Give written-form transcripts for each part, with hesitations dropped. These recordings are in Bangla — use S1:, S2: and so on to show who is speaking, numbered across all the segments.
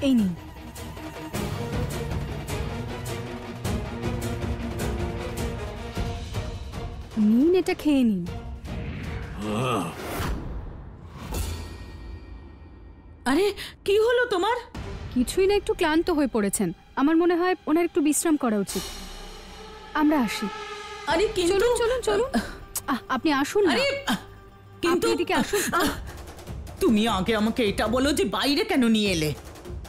S1: এই নিন। নিন, এটা খেয়ে নিন।
S2: আরে কি হলো তোমার?
S1: কিছুই না, একটু ক্লান্ত হয়ে পড়েছেন। আমার মনে হয় ওনার একটু বিশ্রাম করা উচিত। আমরা আসি।
S2: আরে কিন্তু
S1: চলুন চলুন চলুন। আপনি আসুন না।
S2: আরে কিন্তু
S1: এদিকে আসুন।
S2: তুমি আগে আমাকে এটা বলো যে বাইরে কেন নিয়ে এলে,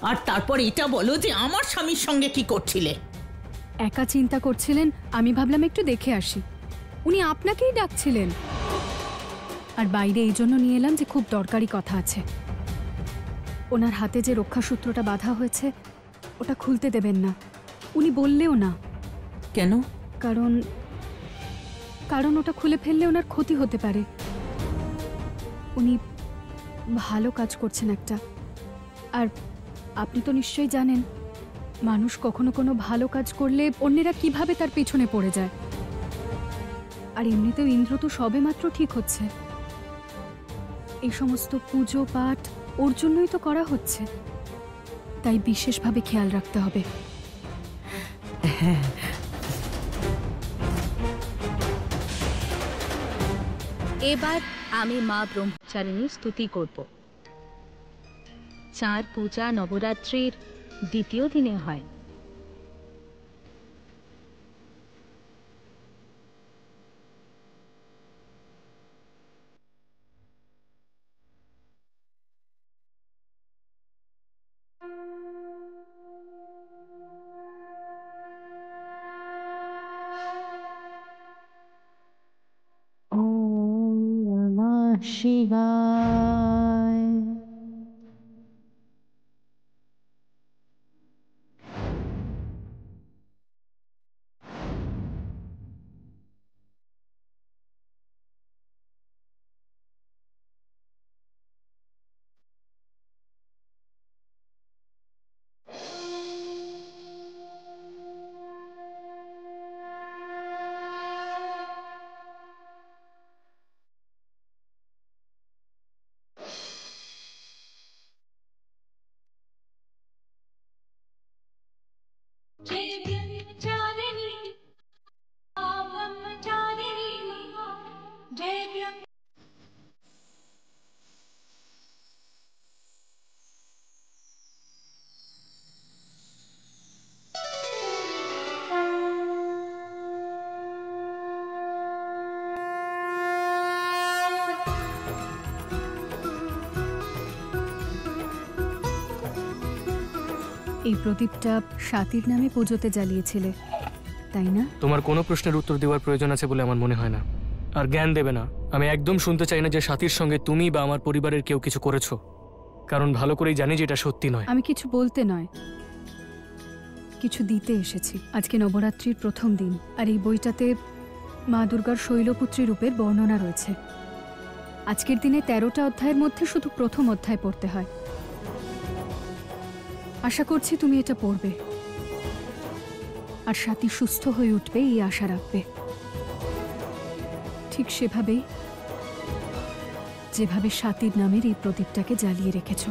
S2: আর তারপর এটা বলো যে আমার স্বামীর সঙ্গে কি করছিলে।
S1: একা চিন্তা করছিলেন, আমি ভাবলাম একটু দেখে আসি। উনি আপনাকেই ডাকছিলেন। আর বাইরে এই জন্য নিয়ে এলাম যে খুব দরকারি কথা আছে। ওনার হাতে যে রক্ষাসূত্রটা বাঁধা হয়েছে ওটা খুলতে দেবেন না। উনি বললেও না।
S2: কেন?
S1: কারণ কারণ ওটা খুলে ফেললে ওনার ক্ষতি হতে পারে। উনি ভালো কাজ করছেন একটা। আর আপনি তো নিশ্চয়ই জানেন মানুষ কখনো কোনো ভালো কাজ করলে অন্যেরা কিভাবে তার পেছনে পড়ে যায়। আর এমনিতেও ইন্দ্র তো সবেমাত্র ঠিক হচ্ছে। এই সমস্ত পুজো পাঠ ওর জন্যই তো করা হচ্ছে, তাই বিশেষভাবে খেয়াল রাখতে হবে।
S3: এবার আমি মা ব্রহ্মচারিণীর স্তুতি করব। চার পূজা নবরাত্রির দ্বিতীয় দিনে হয়।
S4: ওম নমঃ শিবায়।
S1: এই প্রদীপটা স্বাতীর নামে পুজোতে জ্বালিয়েছিলে, তাই না?
S5: তোমার কোনো প্রশ্নের উত্তর দেওয়ার প্রয়োজন আছে বলে আমার মনে হয় না। আর জ্ঞান দেবে না। আমি একদম শুনতে চাই না যে স্বাতীর সঙ্গে তুমি বা আমার পরিবারের কেউ কিছু করেছো, কারণ ভালো করেই জানি যে এটা সত্যি নয়।
S1: আমি কিছু বলতে নয়, কিছু দিতে এসেছি। আজকে নবরাত্রির প্রথম দিন, আর এই বইটাতে মা দুর্গার শৈলপুত্রী রূপের বর্ণনা রয়েছে। আজকের দিনে 13টা অধ্যায়ের মধ্যে শুধু প্রথম অধ্যায় পড়তে হয়। আশা করছি তুমি এটা পড়বে আর স্বাতী সুস্থ হয়ে উঠবে এই আশা রাখবে। ঠিক সেভাবেই যেভাবে স্বাতীর নামের এই প্রদীপটাকে জ্বালিয়ে রেখেছ।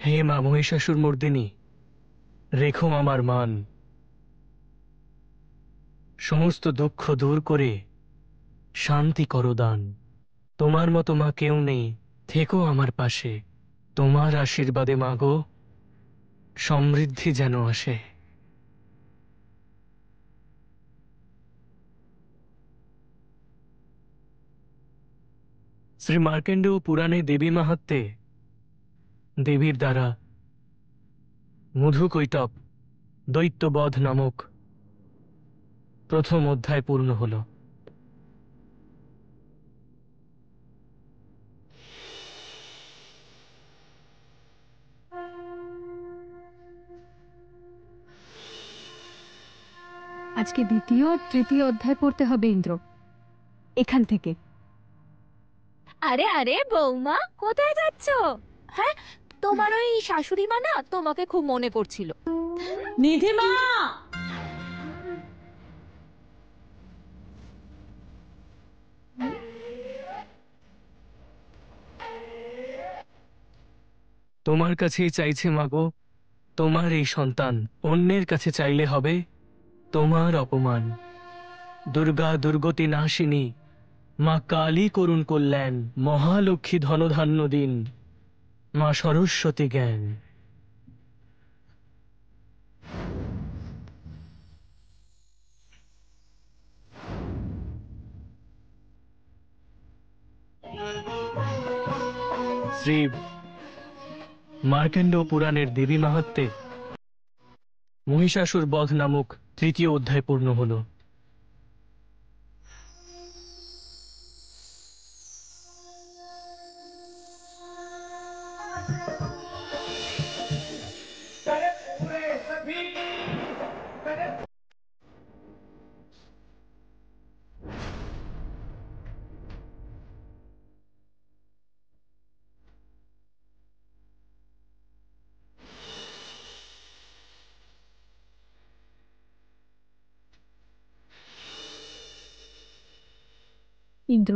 S5: হে মা মহিষাসুর মর্দিনী, রেখো আমার মান, সমস্ত দুঃখ দূর করে শান্তি করো দান। তোমার মতো মা কেউ নেই, থেকো আমার পাশে। তোমার আশীর্বাদে মাগো সমৃদ্ধি যেন আসে। শ্রী মার্কেন্ডেয় পুরাণে দেবী মাহাত্ম্যে দেবীর দ্বারা মধুকৈটব দৈত্যবধ নামক প্রথম অধ্যায় পূর্ণ হল।
S1: আজকে দ্বিতীয় আর তৃতীয় অধ্যায় পড়তে হবে ইন্দ্র, এখান থেকে।
S3: আরে আরে বৌমা, কোথায় যাচ্ছো? হ্যাঁ, তোমার ওই শাশুড়ি মা না তোমাকে খুব মনে পড়ছিল।
S2: নিধিমা!
S5: তোমার কাছেই চাইছে মাগো তোমার এই সন্তান, অন্যের কাছে চাইলে হবে তোমার অপমান। দুর্গা দুর্গতি নাশিনী, মা কালী করুণ কল্যাণ, মহালক্ষ্মী ধনধান্য দিন, মা সরস্বতী জ্ঞান। শ্রী মার্কেন্ড পুরাণের দেবী মাহাত্ম্যে মহিষাসুর বধ নামক তৃতীয় অধ্যায় পূর্ণ হল।
S1: ইন্দ্র,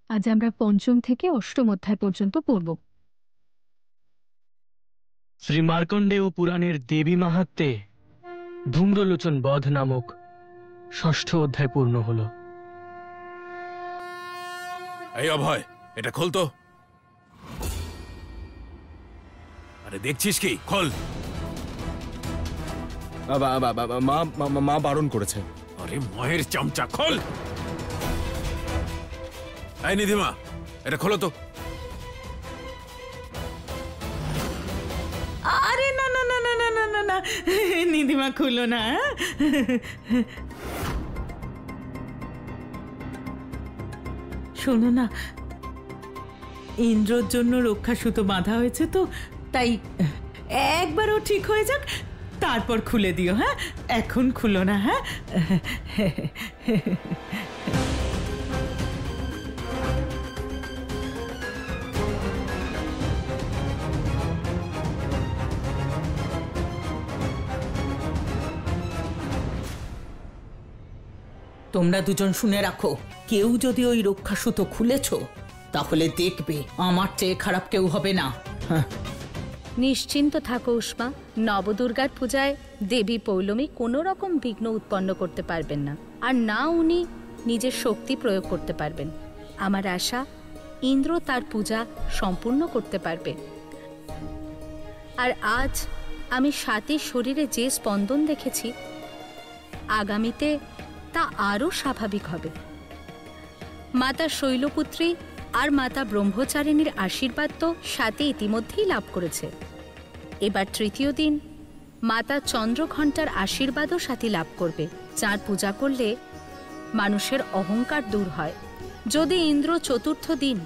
S1: আজ আমরা পঞ্চম থেকে অষ্টম অধ্যায় পর্যন্ত পড়ব।
S5: শ্রী মার্কণ্ডেয় পুরাণের দেবী মাহাত্ম্যে ধূম্রলোচন বধ নামক ষষ্ঠ অধ্যায় পূর্ণ হল।
S4: এই অভয়, এটা খোল তো। আরে দেখছিস কি, খোল।
S6: মা বারণ করেছে।
S4: আরে মায়ের চামচা, খোল। এই নিধিমা, এটা খোলো তো।
S2: আরে না না না না না না না না, নিধিমা খুলো না। শোনো না, ইন্দ্রর জন্য রক্ষা সুতো বাঁধা হয়েছে তো, তাই একবারও ঠিক হয়ে যাক, তারপর খুলে দিও। হ্যাঁ, এখন খুলো না। হ্যাঁ, তোমরা দুজন শুনে রাখো, কেউ যদি ওই রক্ষা সুতো খুলেছ, তাহলে দেখবে আমার চেয়ে খারাপ কেউ হবে না।
S3: নিশ্চিন্ত থাকো উষ্মা, নবদুর্গার পূজায় দেবী পৌলমী কোনো রকম বিঘ্ন উৎপন্ন করতে পারবেন না, আর না উনি নিজের শক্তি প্রয়োগ করতে পারবেন। আমার আশা, ইন্দ্র তার পূজা সম্পূর্ণ করতে পারবে। আর আজ আমি স্বাতীর শরীরে যে স্পন্দন দেখেছি, আগামীতে তা আরও স্বাভাবিক হবে। মাতা শৈলপুত্রী আর মাতা ব্রহ্মচারিণীর আশীর্বাদ তো স্বাতী ইতিমধ্যেই লাভ করেছে। এবার তৃতীয় দিন মাতা চন্দ্রঘণ্টার আশীর্বাদও স্বাতী লাভ করবে, যার পূজা করলে মানুষের অহংকার দূর হয়। যদি ইন্দ্র চতুর্থ দিন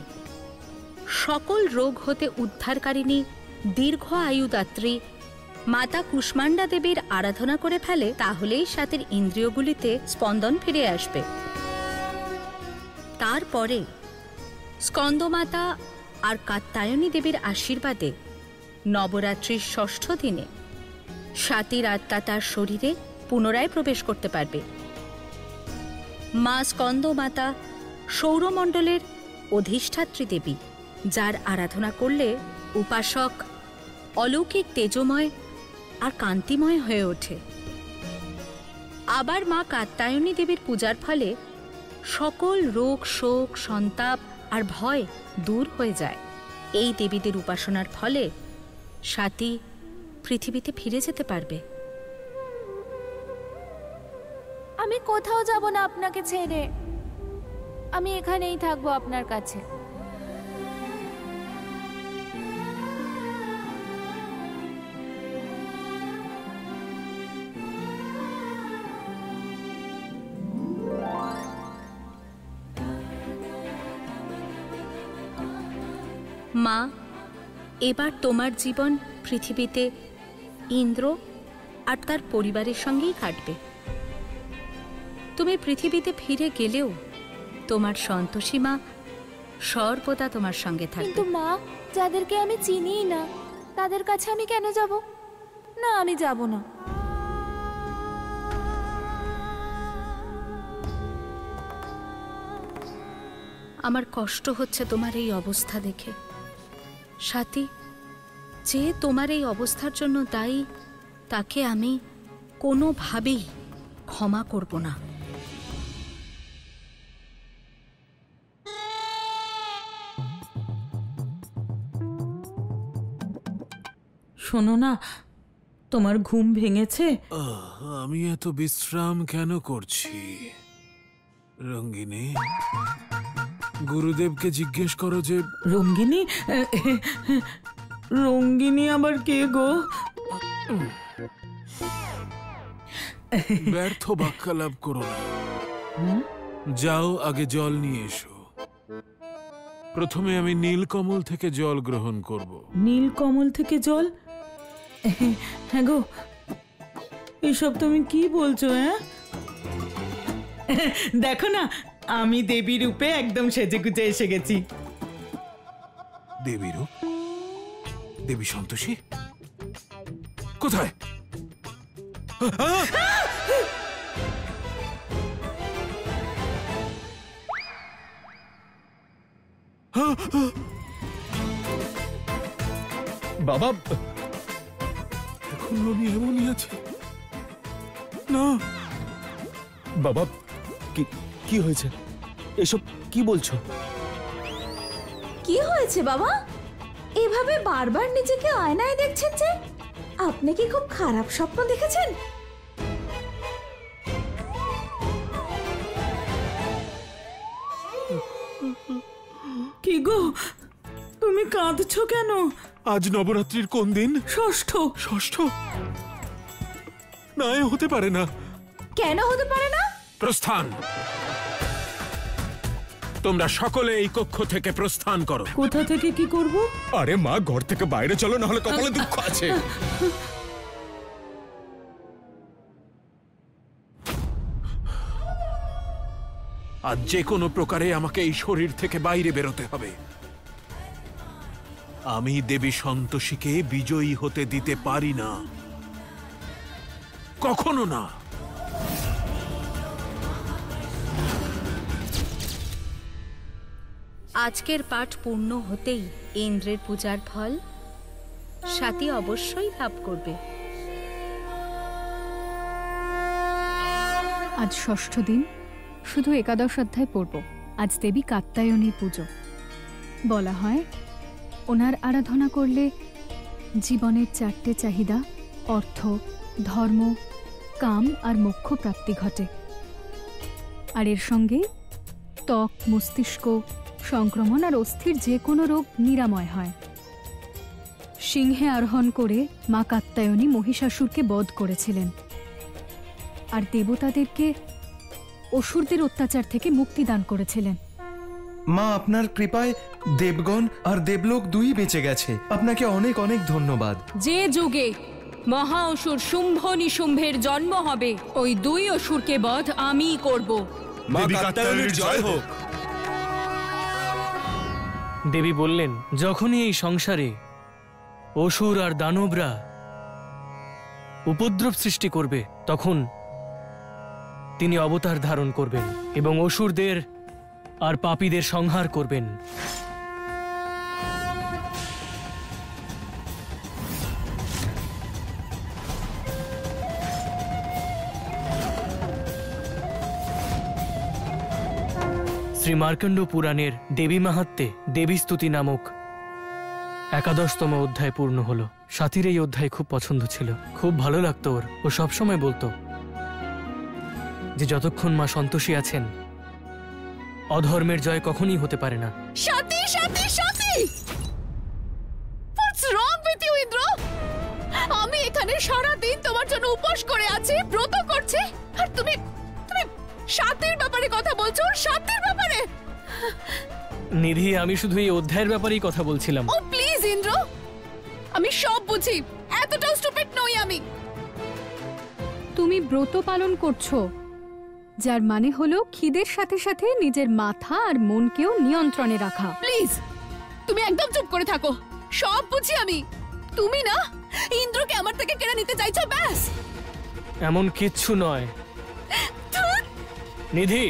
S3: সকল রোগ হতে উদ্ধারকারিণী দীর্ঘ আয়ুদাত্রী মাতা কুষ্মাণ্ডা দেবীর আরাধনা করে ফেলে, তাহলেই স্বাতীর ইন্দ্রিয়গুলিতে স্পন্দন ফিরে আসবে। তারপরে স্কন্দমাতা আর কাত্যায়নী দেবীর আশীর্বাদে নবরাত্রির ষষ্ঠ দিনে স্বাতীর আত্মা তার শরীরে পুনরায় প্রবেশ করতে পারবে। মা স্কন্দমাতা সৌরমণ্ডলের অধিষ্ঠাত্রী দেবী, যার আরাধনা করলে উপাসক অলৌকিক তেজময় আর কান্তিময় হয়ে ওঠে। আবার মা কাত্যায়নী দেবীর পূজার ফলে সকল রোগ শোক সন্তাপ আর ভয় দূর হয়ে যায়। এই দেবীদের উপাসনার ফলে স্বাতী পৃথিবীতে ফিরে যেতে পারবে।
S7: আমি কোথাও যাব না আপনাকে ছেড়ে, আমি এখানেই থাকবো আপনার কাছে।
S3: মা, এবার তোমার জীবন পৃথিবীতে ইন্দ্র আর তার পরিবারের সঙ্গেই কাটবে। তুমি পৃথিবীতে ফিরে গেলেও তোমার সন্তোষী মা সর্বদা তোমার সঙ্গে থাকবে।
S7: কিন্তু মা, যাদেরকে আমি চিনিই না তাদের কাছে আমি কেন যাব? না, আমি যাব না।
S3: আমার কষ্ট হচ্ছে তোমার এই অবস্থা দেখে। সাথী, যে তোমার এই অবস্থার জন্য দায়ী তাকে আমি কোনোভাবেই ক্ষমা করব না।
S2: শোনো না, তোমার ঘুম ভেঙেছে?
S4: আমি এত বিশ্রাম কেন করছি? রঙ্গিনী, গুরুদেবকে জিজ্ঞেস করো যে
S2: রঙ্গিনী? রঙ্গিনী আবার কে গো?
S4: ব্যর্থ বাক্যালাপ করো না। যাও, আগে জল নিয়ে এসো। প্রথমে আমি নীলকমল থেকে জল গ্রহণ করব।
S2: নীলকমল থেকে জল? হ্যাঁ গো, এসব তুমি কি বলছো? দেখো না, আমি দেবী রূপে একদম সেজে গুজে এসে গেছি।
S4: দেবী রূপ? দেবী সন্তোষী কোথায়?
S6: বাবা,
S4: এখন উনি এমনই আছে না?
S6: বাবা, কি হয়েছে? এসব কি বলছো?
S8: কি হয়েছে বাবা? এভাবে বারবার নিজেকে আয়নায় দেখছেন যে? আপনি কি খুব খারাপ স্বপ্ন দেখেছেন?
S2: কি গো, তুমি কাঁদছো কেন?
S4: আজ নবরাত্রির কোন দিন?
S2: ষষ্ঠ।
S4: ষষ্ঠ? না, এ হতে পারে না।
S8: কেন হতে পারে না?
S4: প্রস্থান। তোমরা সকলে এই কক্ষ থেকে প্রস্থান করো।
S2: কোথা থেকে কি করব?
S6: আরে মা, ঘর থেকে বাইরে চলো, না হলে কপালে দুঃখ আছে।
S4: আজ যে কোনো প্রকারে আমাকে এই শরীর থেকে বাইরে বেরোতে হবে। আমি দেবী সন্তোষীকে বিজয়ী হতে দিতে পারি না, কখনো না।
S3: আজকের পাঠ পূর্ণ হতেই ইন্দ্রের পূজার ফল সাথী অবশ্যই লাভ করবে।
S1: আজ ষষ্ঠ দিন, শুধু একাদশ অধ্যায় পড়ব। আজ দেবী কাত্যায়নীর পুজো। বলা হয় ওনার আরাধনা করলে জীবনের 4টে চাহিদা অর্থ, ধর্ম, কাম আর মোক্ষ প্রাপ্তি ঘটে। আর এর সঙ্গে ত্বক, মস্তিষ্ক সংক্রমণ আর অস্থির যে কোনো রোগ নিরাময় হয়। সিংহে আরোহণ করে মা কাত্যায়নী মহিষাসুরকে বধ করেছিলেন আর দেবতাদেরকে অসুরদের অত্যাচার থেকে মুক্তি দান করেছিলেন।
S9: মা, আপনার কৃপায় দেবগণ আর দেবলোক দুই বেঁচে গেছে। আপনাকে অনেক অনেক ধন্যবাদ।
S10: যে যুগে মহা অসুর শুম্ভ নিশুম্ভের জন্ম হবে, ওই দুই অসুরকে বধ আমিই করব।
S6: দেবী কাত্যায়নীর জয় হোক।
S5: দেবী বললেন, যখনই এই সংসারে অসুর আর দানবরা উপদ্রব সৃষ্টি করবে, তখন তিনি অবতার ধারণ করবেন এবং অসুরদের আর পাপীদের সংহার করবেন। শ্রী মার্কণ্ড পুরাণের দেবী মাহাত্ম্যে দেবী স্তুতি নামক 11তম অধ্যায় পূর্ণ হলো। সাথীর এই অধ্যায় খুব পছন্দ ছিল, খুব ভালো লাগতো ওর। ও সবসময় বলতো যে যতক্ষণ মা সন্তোষী আছেন, অধর্মের জয় কখনই হতে পারে না।
S10: সাথী, সাথী, সাথী! What's wrong with you, Indra? আমি এখানে সারা দিন তোমার জন্য উপোস করে আছি, ব্রত করছি, আর তুমি সাথীর ব্যাপারে কথা বলছো? সাথীর ব্যাপারে?
S5: নিধি, আমি শুধু এই অধ্যায়ের ব্যাপারেই কথা বলছিলাম।
S10: ও প্লিজ ইন্দ্র, আমি সব বুঝি, এতটাও স্টুপিড নই আমি।
S1: তুমি ব্রত পালন করছো, যার মানে হলো খিদের সাথে সাথে নিজের মাথা আর মনকেও নিয়ন্ত্রণে রাখা।
S10: প্লিজ তুমি একদম চুপ করে থাকো, সব বুঝি আমি। তুমি না ইন্দ্রকে আমার থেকে কেড়ে নিতে চাইছো, ব্যাস।
S5: এমন কিচ্ছু নয়। নিধি,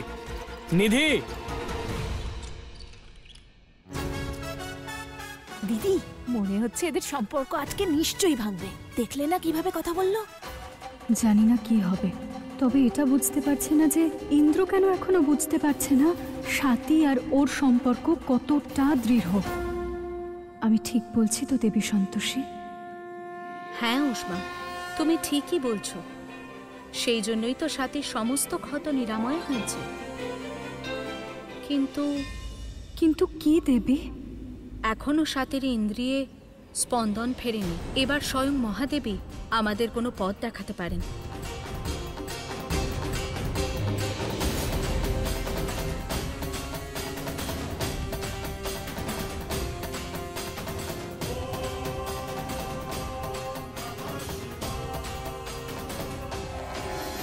S5: নিধি।
S7: দিদি, মনে হচ্ছে এদের সম্পর্ক আজকে নিশ্চয়ই ভাঙবে। দেখলে না কিভাবে কথা বললো?
S1: জানি না কি হবে, তবে এটা বুঝতে পারছি না যে ইন্দ্র কেন এখনো বুঝতে পারছে না স্বাতী আর ওর সম্পর্ক কতটা দৃঢ়। আমি ঠিক বলছি তো দেবী সন্তোষী?
S3: হ্যাঁ উষ্মা, তুমি ঠিকই বলছো। সেই জন্যই তো স্বাতীর সমস্ত ক্ষত নিরাময় হয়েছে। কিন্তু
S1: কিন্তু কি দেবী?
S3: এখনো স্বাতীর ইন্দ্রিয়ে স্পন্দন ফেরেনি। এবার স্বয়ং মহাদেবী আমাদের কোনো পথ দেখাতে পারেন।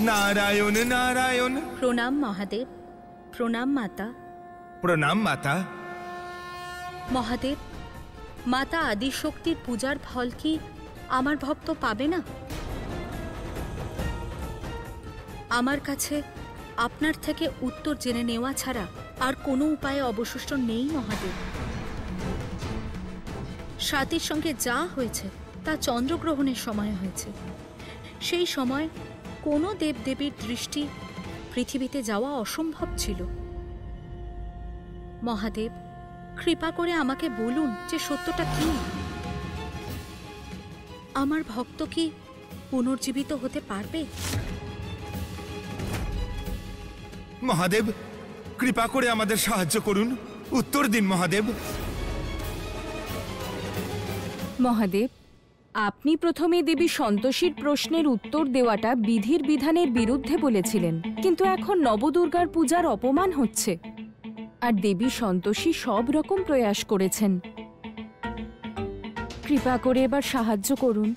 S9: নারায়ণ নারায়ণ।
S3: প্রণাম মহাদেব। প্রণাম মাতা।
S9: প্রণাম মাতা।
S3: মহাদেব, মাতা আদিশক্তির পূজার ফল কি আমার ভক্ত পাবে না? আমার কাছে আপনার থেকে উত্তর জেনে নেওয়া ছাড়া আর কোনো উপায় অবশিষ্ট নেই মহাদেব। স্বাতীর সঙ্গে যা হয়েছে তা চন্দ্রগ্রহণের সময় হয়েছে। সেই সময় কোনো দেবদেবীর দৃষ্টি পৃথিবীতে যাওয়া অসম্ভব ছিল। মহাদেব, কৃপা করে আমাকে বলুন যে সত্যটা কি। আমার ভক্ত কি পুনর্জীবিত হতে পারবে?
S9: মহাদেব, কৃপা করে আমাদের সাহায্য করুন, উত্তর দিন মহাদেব।
S11: মহাদেব, আপনি প্রথমে দেবী সন্তোষীর প্রশ্নের উত্তর দেওয়াটা বিধির বিধানের বিরুদ্ধে বলেছিলেন, কিন্তু এখন নবদুর্গার পূজার অপমান হচ্ছে। আর দেবী সন্তোষী সব রকম প্রয়াস করেছেন। কৃপা করে এবার সাহায্য করুন।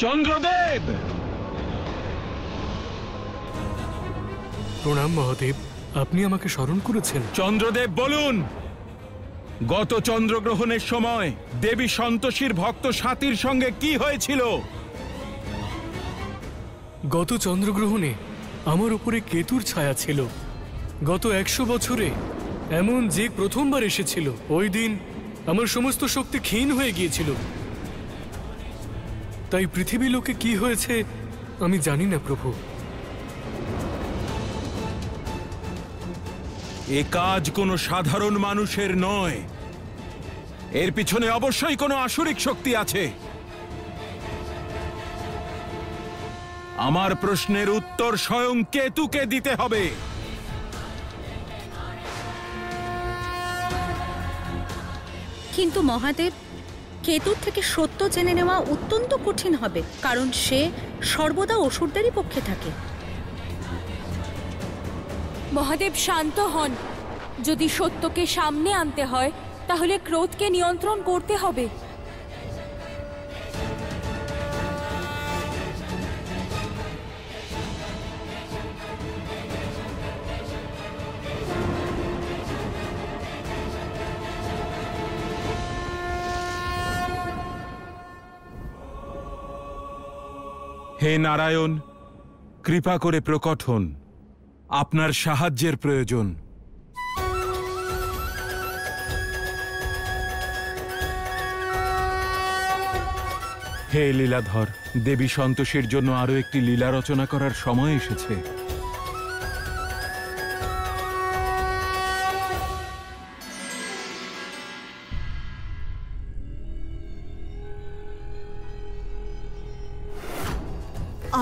S6: চন্দ্রদেব!
S5: প্রণাম মহাদেব, আপনি আমাকে স্মরণ করেছেন।
S6: চন্দ্রদেব বলুন, গত চন্দ্রগ্রহণের সময় দেবী সন্তোষীর ভক্ত স্বাতীর সঙ্গে কি হয়েছিল?
S5: গত চন্দ্রগ্রহণে আমার উপরে কেতুর ছায়া ছিল। গত 100 বছরে এমন যে প্রথমবার এসেছিল। ওই দিন আমার সমস্ত শক্তি ক্ষীণ হয়ে গিয়েছিল। তাই পৃথিবী লোকে কি হয়েছে আমি জানি না প্রভু।
S6: এ কাজ কোনো সাধারণ মানুষের নয়, এর পিছনে অবশ্যই কোনো আসুরিক শক্তি আছে। আমার প্রশ্নের উত্তর স্বয়ং কেতুকে দিতে হবে।
S3: কিন্তু মহাদেব, কেতুর থেকে সত্য জেনে নেওয়া অত্যন্ত কঠিন হবে, কারণ সে সর্বদা অসুরদেরই পক্ষে থাকে।
S11: মহাদেব শান্ত হন। যদি সত্যকে সামনে আনতে হয় তাহলে ক্রোধকে নিয়ন্ত্রণ করতে হবে।
S6: হে নারায়ণ, কৃপা করে প্রকট হন, আপনার সাহায্যের প্রয়োজন। হে লীলাধর, দেবী সন্তোষীর জন্য আরো একটি লীলা রচনা করার সময় এসেছে।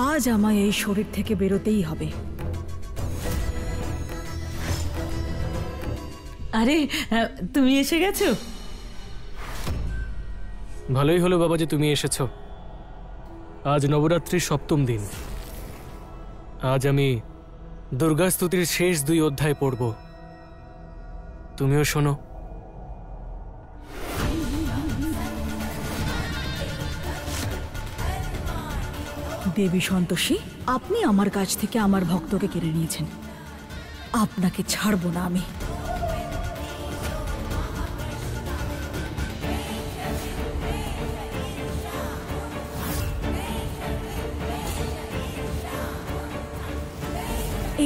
S12: আজ আমায় এই শরীর থেকে বেরোতেই হবে।
S2: আরে তুমি এসে গেছো?
S5: ভালোই হলো বাবা যে তুমি এসেছো। আজ নবরাত্রির সপ্তম দিন। আজ আমি দুর্গা স্তুতির শেষ 2 অধ্যায় পড়ব। তুমিও শোনো।
S12: দেবী সন্তোষী, আপনি আমার কাছ থেকে আমার ভক্তকে কেড়ে নিয়েছেন। আপনাকে ছাড়বো না আমি।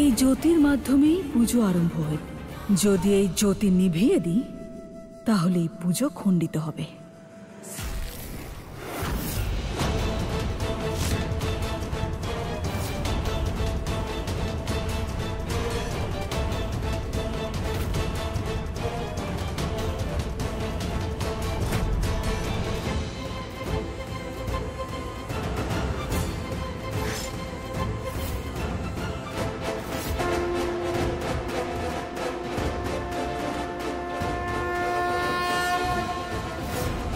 S12: এই জ্যোতির মাধ্যমেই পুজো আরম্ভ হয়। যদি এই জ্যোতি নিভিয়ে দিই তাহলে এই পুজো খণ্ডিত হবে।